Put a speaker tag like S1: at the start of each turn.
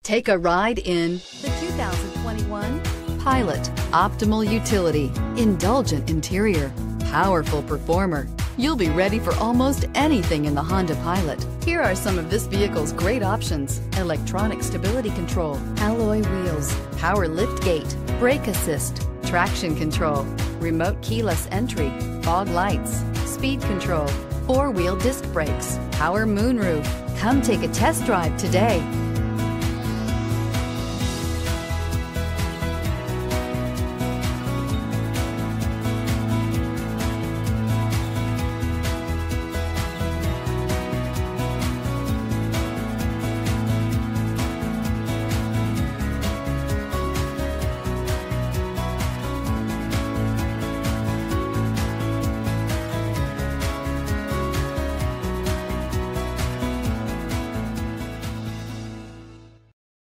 S1: Take a ride in the 2021 Pilot. Optimal utility, indulgent interior, powerful performer. You'll be ready for almost anything in the Honda Pilot. Here are some of this vehicle's great options: electronic stability control, alloy wheels, power lift gate, brake assist, traction control, remote keyless entry, fog lights, speed control, four-wheel disc brakes, power moonroof. Come take a test drive today.